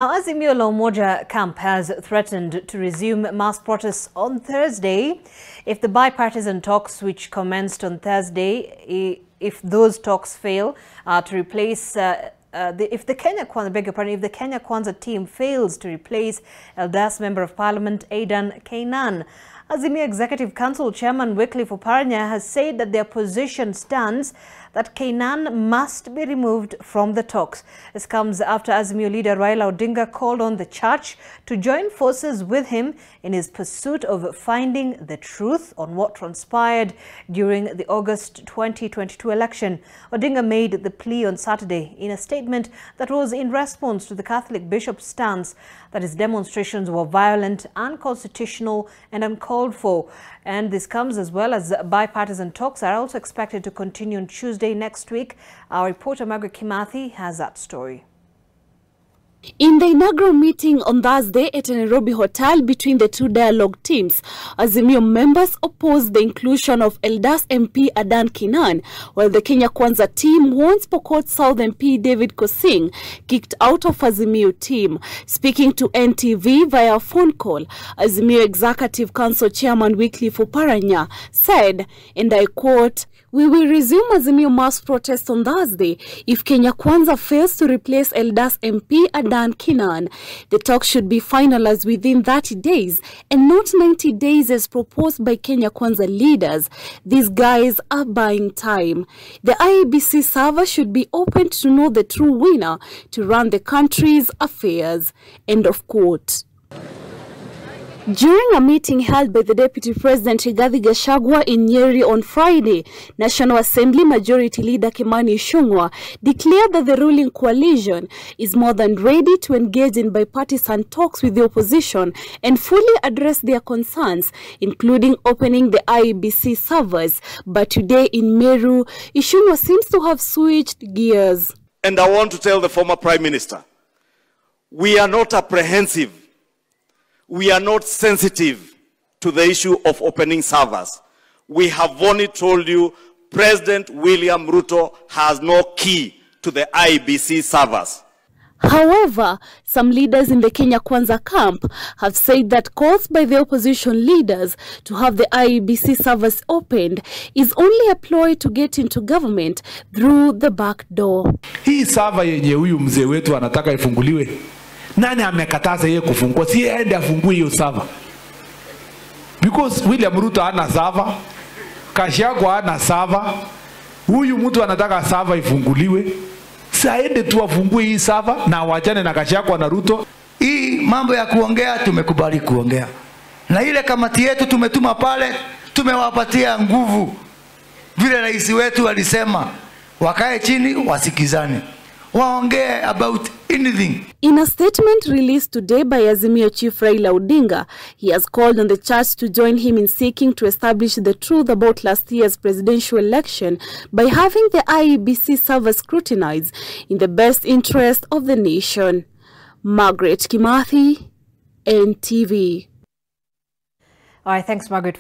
Azimio La Umoja camp has threatened to resume mass protests on Thursday if the bipartisan talks which commenced on Thursday, if those talks fail to replace if the Kenya Kwanza team fails to replace Eldas Member of Parliament Adan Keynan. Azimio Executive Council Chairman Wycliffe Oparanya has said that their position stands that Keynan must be removed from the talks. This comes after Azimio leader Raila Odinga called on the church to join forces with him in his pursuit of finding the truth on what transpired during the August 2022 election. Odinga made the plea on Saturday in a statement that was in response to the Catholic bishop's stance that his demonstrations were violent, unconstitutional and uncalled for. And this comes as well as bipartisan talks are also expected to continue on Tuesday next week. Our reporter Margaret Kimathi has that story. In the inaugural meeting on Thursday at a Nairobi hotel between the two dialogue teams, Azimio members opposed the inclusion of Eldas MP Adan Keynan, while the Kenya Kwanza team wants Pokot South MP David Kosing kicked out of Azimio team. Speaking to NTV via a phone call, Azimio Executive Council Chairman Wycliffe Oparanya said, and I quote, "We will resume Azimio mass protest on Thursday if Kenya Kwanza fails to replace Eldas MP Adan Keynan. The talk should be finalized within 30 days and not 90 days as proposed by Kenya Kwanza leaders. These guys are buying time. The IEBC server should be opened to know the true winner to run the country's affairs." End of quote. During a meeting held by the Deputy President Rigathi Gachagua in Nyeri on Friday, National Assembly Majority Leader Kimani Ichung'wah declared that the ruling coalition is more than ready to engage in bipartisan talks with the opposition and fully address their concerns, including opening the IEBC servers. But today in Meru, Ichung'wah seems to have switched gears. And I want to tell the former Prime Minister, we are not apprehensive. We are not sensitive to the issue of opening servers. We have only told you President William Ruto has no key to the IEBC servers. However, some leaders in the Kenya Kwanza camp have said that calls by the opposition leaders to have the IEBC servers opened is only a ploy to get into government through the back door. Hii server yenye huyu mzee wetu anataka ifunguliwe. Nani amekataza yeye kufungua? Si aende afungue hiyo server. Because William Ruto hana server, Gachagua hana server. Huyu mtu anataka server ifunguliwe. Si aende tu afungue hii server na waachane na Gachagua na Ruto. Hii mambo ya kuongea tumekubali kuongea. Na ile kamati yetu tumetuma pale, tumewapatia nguvu. Vile rais wetu alisema, wakae chini wasikizane. Waongee about anything. In a statement released today by Azimio Chief Raila Odinga, he has called on the church to join him in seeking to establish the truth about last year's presidential election by having the IEBC servers scrutinized in the best interest of the nation. Margaret Kimathi, NTV. All right, thanks, Margaret.